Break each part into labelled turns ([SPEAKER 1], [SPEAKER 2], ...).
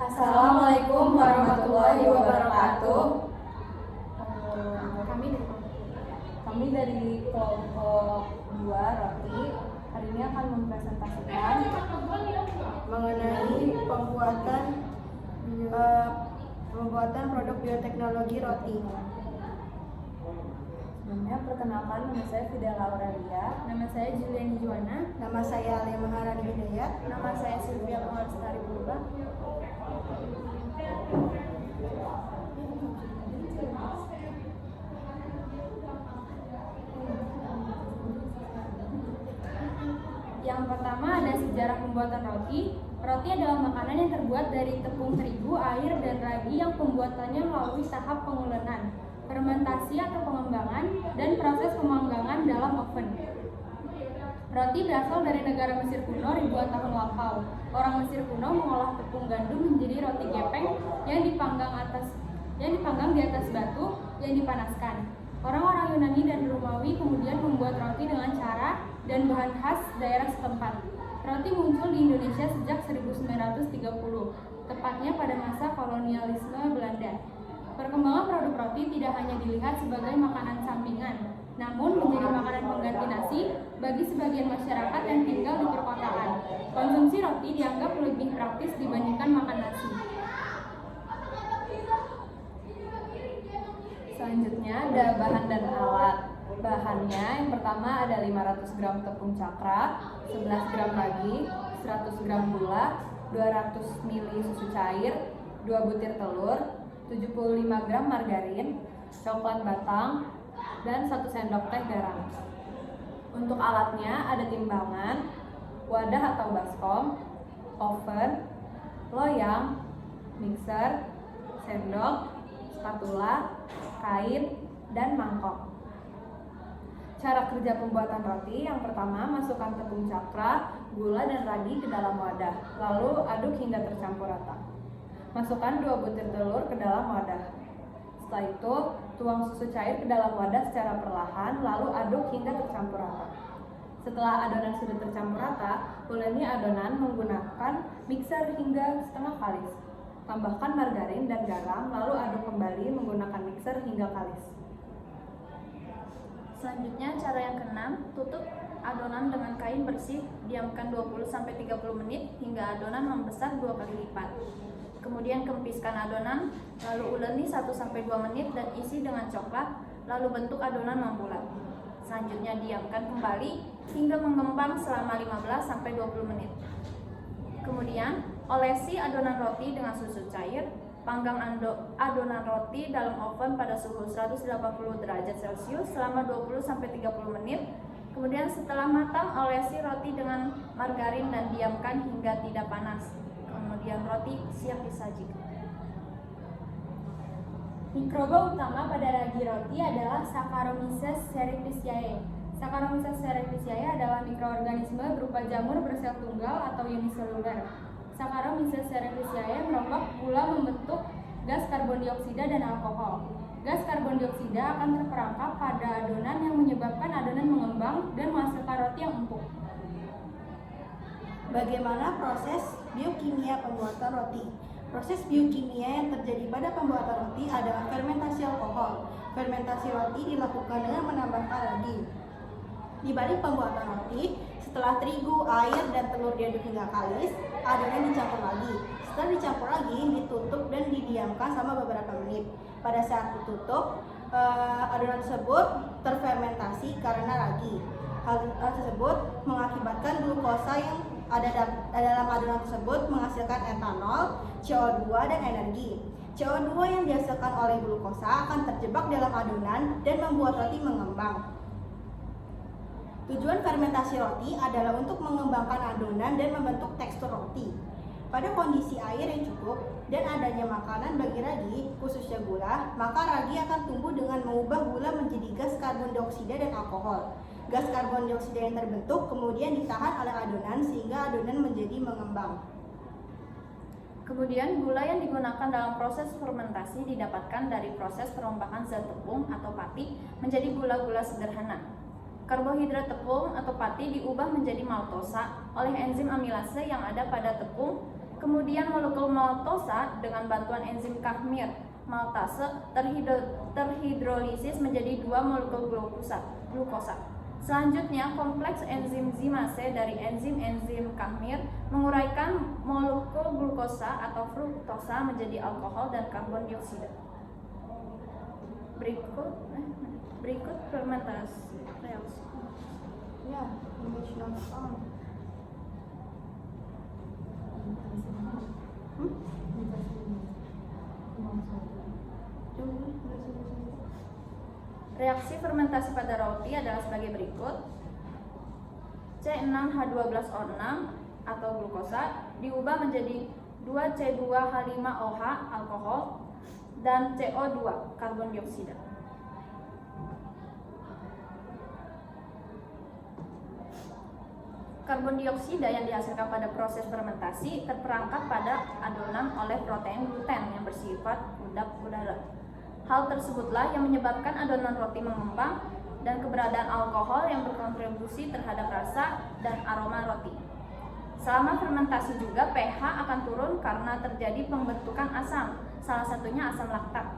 [SPEAKER 1] Assalamualaikum warahmatullahi wabarakatuh. Kami dari kelompok 2 Roti hari ini akan mempresentasikan
[SPEAKER 2] mengenai pembuatan produk bioteknologi roti.
[SPEAKER 1] Sebelumnya perkenalkan, nama saya Fidela Aurelia.
[SPEAKER 3] Nama saya Juliani Juwana.
[SPEAKER 2] Nama saya Alia Maharani Hidayat.
[SPEAKER 3] Nama saya Sylvia Lestari Purba. Yang pertama ada sejarah pembuatan roti. Roti adalah makanan yang terbuat dari tepung terigu, air, dan ragi yang pembuatannya melalui tahap pengulenan, fermentasi atau pengembangan, dan proses pemanggangan dalam oven. Roti berasal dari negara Mesir kuno ribuan tahun lampau. Orang Mesir kuno mengolah tepung gandum menjadi roti gepeng yang dipanggang di atas batu yang dipanaskan. Orang-orang Yunani dan Romawi kemudian membuat roti dengan cara dan bahan khas daerah setempat. Roti muncul di Indonesia sejak 1930, tepatnya pada masa kolonialisme Belanda. Perkembangan produk roti tidak hanya dilihat sebagai makanan sampingan, namun menjadi makanan pengganti nasi bagi sebagian masyarakat yang tinggal di perkotaan. Konsumsi roti dianggap lebih praktis dibandingkan makan nasi.
[SPEAKER 1] Selanjutnya ada bahan dan alat. Bahannya yang pertama ada 500 gram tepung cakra, 11 gram ragi, 100 gram gula, 200 ml susu cair, 2 butir telur, 75 gram margarin, coklat batang, dan 1 sendok teh garam. Untuk alatnya ada timbangan, wadah atau baskom, oven, loyang, mixer, sendok, spatula, kain, dan mangkok. Cara kerja pembuatan roti, yang pertama masukkan tepung cakra, gula, dan ragi ke dalam wadah, lalu aduk hingga tercampur rata. Masukkan 2 butir telur ke dalam wadah. Setelah itu, tuang susu cair ke dalam wadah secara perlahan, lalu aduk hingga tercampur rata. Setelah adonan sudah tercampur rata, uleni adonan menggunakan mixer hingga setengah kalis. Tambahkan margarin dan garam, lalu aduk kembali menggunakan mixer hingga kalis.
[SPEAKER 3] Selanjutnya cara yang keenam, tutup adonan dengan kain bersih, diamkan 20-30 menit hingga adonan membesar 2 kali lipat. Kemudian kempiskan adonan, lalu uleni 1-2 menit dan isi dengan coklat, lalu bentuk adonan membulat. Selanjutnya diamkan kembali hingga mengembang selama 15-20 menit. Kemudian olesi adonan roti dengan susu cair. Panggang adonan roti dalam oven pada suhu 180 derajat Celcius selama 20-30 menit. Kemudian setelah matang, olesi roti dengan margarin dan diamkan hingga tidak panas. Kemudian roti siap disajikan. Mikroba utama pada ragi roti adalah Saccharomyces cerevisiae. Saccharomyces cerevisiae adalah mikroorganisme berupa jamur bersel tunggal atau uniseluler. Saccharomyces cerevisiae merombak gula membentuk gas karbon dioksida dan alkohol. Gas karbon dioksida akan terperangkap pada adonan yang menyebabkan adonan mengembang dan menghasilkan roti yang empuk.
[SPEAKER 2] Bagaimana proses biokimia pembuatan roti? Proses biokimia yang terjadi pada pembuatan roti adalah fermentasi alkohol. Fermentasi roti dilakukan dengan menambahkan ragi. Di balik pembuatan roti, setelah terigu, air, dan telur diaduk hingga kalis, adonan dicampur lagi. Setelah dicampur lagi, ditutup dan didiamkan selama beberapa menit. Pada saat ditutup, adonan tersebut terfermentasi karena ragi. Hal tersebut mengakibatkan glukosa yang ada dalam adonan tersebut menghasilkan etanol, CO2, dan energi. CO2 yang dihasilkan oleh glukosa akan terjebak dalam adonan dan membuat roti mengembang. Tujuan fermentasi roti adalah untuk mengembangkan adonan dan membentuk tekstur roti. Pada kondisi air yang cukup dan adanya makanan bagi ragi, khususnya gula, maka ragi akan tumbuh dengan mengubah gula menjadi gas karbon dioksida dan alkohol. Gas karbon dioksida yang terbentuk kemudian ditahan oleh adonan sehingga adonan menjadi mengembang.
[SPEAKER 3] Kemudian gula yang digunakan dalam proses fermentasi didapatkan dari proses perombakan zat tepung atau pati menjadi gula-gula sederhana.
[SPEAKER 4] Karbohidrat tepung atau pati diubah menjadi maltosa oleh enzim amilase yang ada pada tepung. Kemudian molekul maltosa dengan bantuan enzim khmer maltase terhidrolisis menjadi 2 molekul glukosa. Selanjutnya, kompleks enzim zimase dari enzim-enzim khmer menguraikan molekul glukosa atau fruktosa menjadi alkohol dan karbon dioksida. Berikut fermentasi reaksi.
[SPEAKER 2] Ya, conventional farm.
[SPEAKER 4] Reaksi fermentasi pada roti adalah sebagai berikut. C6H12O6 atau glukosa diubah menjadi 2C2H5OH alkohol dan CO2 karbon dioksida. Karbon dioksida yang dihasilkan pada proses fermentasi terperangkap pada adonan oleh protein gluten yang bersifat udap udara. Hal tersebutlah yang menyebabkan adonan roti mengembang dan keberadaan alkohol yang berkontribusi terhadap rasa dan aroma roti. Selama fermentasi juga pH akan turun karena terjadi pembentukan asam, salah satunya asam laktat.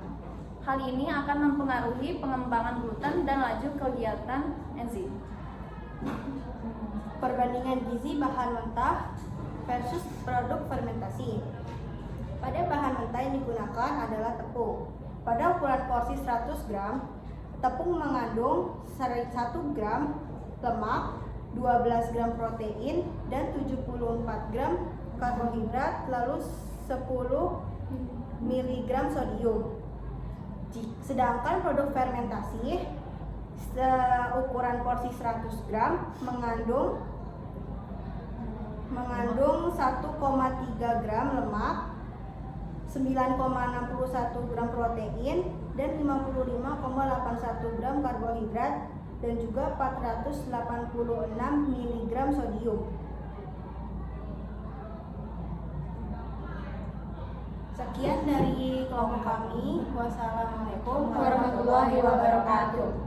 [SPEAKER 4] Hal ini akan mempengaruhi pengembangan gluten dan laju kegiatan enzim.
[SPEAKER 2] Perbandingan gizi bahan mentah versus produk fermentasi. Pada bahan mentah yang digunakan adalah tepung. Pada ukuran porsi 100 gram, tepung mengandung 1 gram lemak, 12 gram protein, dan 74 gram karbohidrat, lalu 10 mg sodium. Sedangkan produk fermentasi ukuran porsi 100 gram mengandung 1,3 gram lemak, 9,61 gram protein, dan 55,81 gram karbohidrat, dan juga 486 mg sodium. Sekian dari kelompok kami. Wassalamualaikum warahmatullahi wabarakatuh.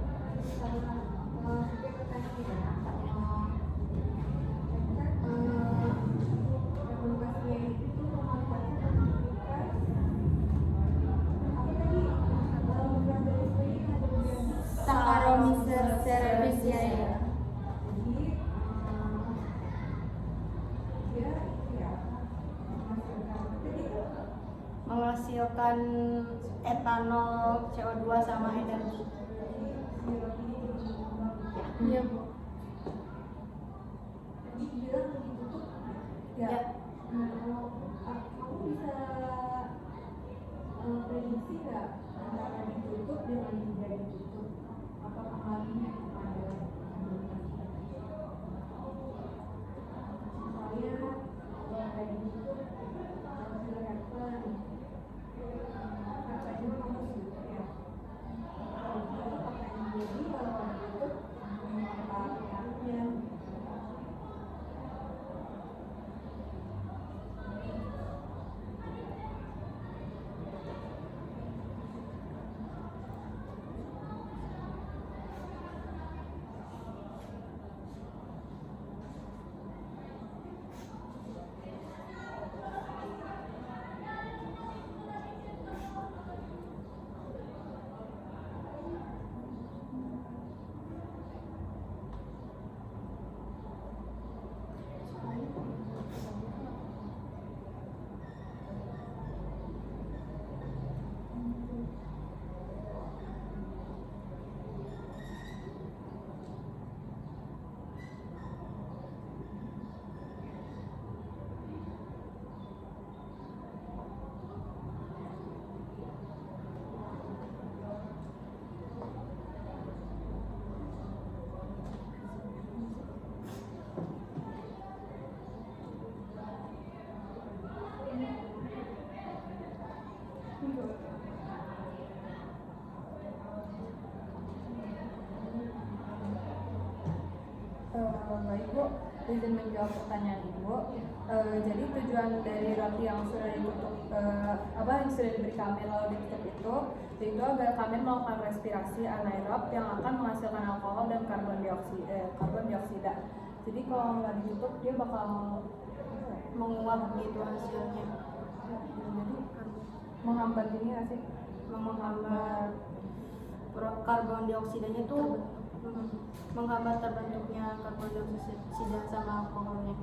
[SPEAKER 3] Saccharomyces cerevisiae.
[SPEAKER 2] Menghasilkan etanol, CO2 sama energi.
[SPEAKER 3] Iya, Bu.
[SPEAKER 2] Ya.
[SPEAKER 5] Aku bisa prediksi nggak antara ditutup dengan tidak ditutup? Apa pengaruhnya kepada misalnya kalau ditutup silahkan katanya bagus ya. Kalau ditutup apa yang jadi, kalau ditutup apa pengaruhnya?
[SPEAKER 1] Baik Bu, izin menjawab pertanyaan Ibu. Jadi tujuan dari roti yang sudah ditutup, yang sudah diberi kamir lalu ditutup itu agar kamir melakukan respirasi anaerob yang akan menghasilkan alkohol dan karbon dioksida. Jadi kalau nggak ditutup dia bakal
[SPEAKER 2] menguap gitu hasilnya.
[SPEAKER 1] jadi menghambat ini nggak sih?
[SPEAKER 2] Menghambat karbon dioksidanya tuh menghambat terbentuknya karbon dioksida sama alkoholnya.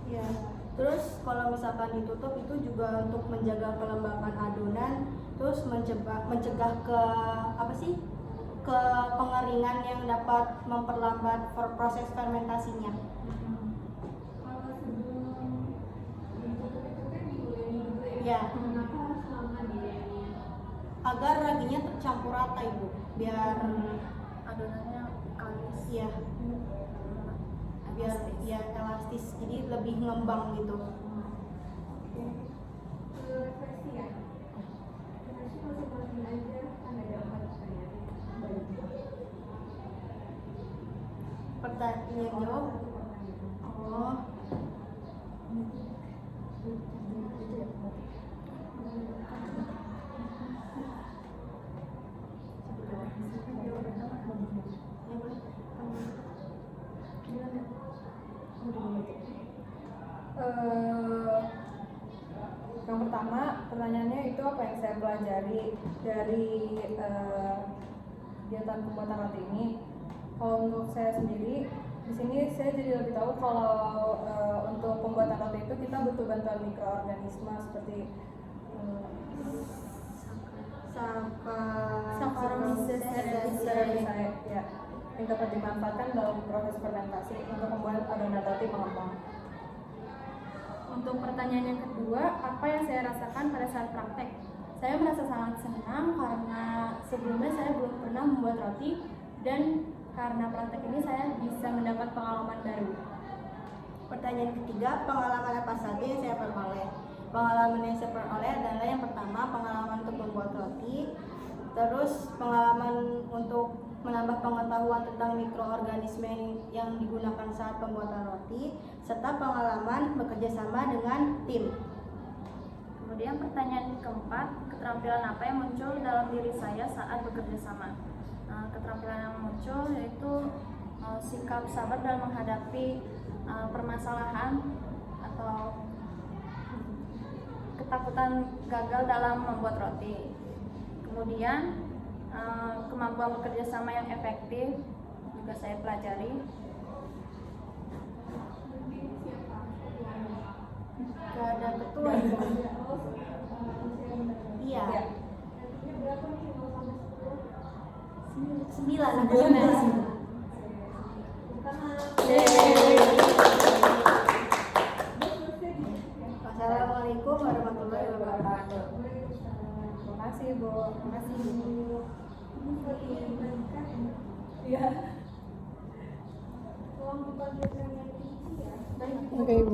[SPEAKER 2] Ya. Terus kalau misalkan ditutup itu juga untuk menjaga kelembapan adonan, terus mencegah ke ke pengeringan yang dapat memperlambat proses fermentasinya.
[SPEAKER 5] Kalau sebelum ditutup itu kan digulung dulu ya.
[SPEAKER 2] Ya.
[SPEAKER 5] Kenapa harus lama digulungnya?
[SPEAKER 2] Agar raginya tercampur rata Ibu, biar
[SPEAKER 4] Adonannya kalis.
[SPEAKER 2] ya biar ya elastis, jadi lebih ngembang gitu.
[SPEAKER 5] Versi ya. Versi masing-masing aja kan ada 4 pertanyaan.
[SPEAKER 2] Pertanyaan jawab. Oh.
[SPEAKER 1] Yang pertama pertanyaannya itu apa yang saya pelajari dari kegiatan pembuatan roti ini. Kalau untuk saya sendiri di sini saya jadi lebih tahu kalau untuk pembuatan roti itu kita butuh bantuan mikroorganisme seperti
[SPEAKER 3] Saccharomyces cerevisiae,
[SPEAKER 1] ya, yang dapat dimanfaatkan dalam proses fermentasi untuk membuat adonan roti mengembang.
[SPEAKER 3] Untuk pertanyaan yang kedua, apa yang saya rasakan pada saat praktek? Saya merasa sangat senang karena sebelumnya saya belum pernah membuat roti dan karena praktek ini saya bisa mendapat pengalaman baru.
[SPEAKER 2] Pertanyaan ketiga, pengalaman apa saja yang saya peroleh? Pengalaman yang saya peroleh adalah yang pertama, pengalaman untuk membuat roti, terus pengalaman untuk menambah pengetahuan tentang mikroorganisme yang digunakan saat pembuatan roti, serta pengalaman bekerja sama dengan tim.
[SPEAKER 4] Kemudian pertanyaan keempat, keterampilan apa yang muncul dalam diri saya saat bekerja sama? Keterampilan yang muncul yaitu sikap sabar dalam menghadapi permasalahan atau ketakutan gagal dalam membuat roti. Kemudian kemampuan bekerja sama yang efektif juga saya pelajari.
[SPEAKER 2] Gak ada ketua. Iya.
[SPEAKER 5] Berapa nih 0 sampai 10?
[SPEAKER 2] 9. Wassalamualaikum warahmatullahi wabarakatuh.
[SPEAKER 1] Terima kasih Bu.
[SPEAKER 5] Terima kasih Bu. Ini buat dilanjutkan.
[SPEAKER 1] Iya.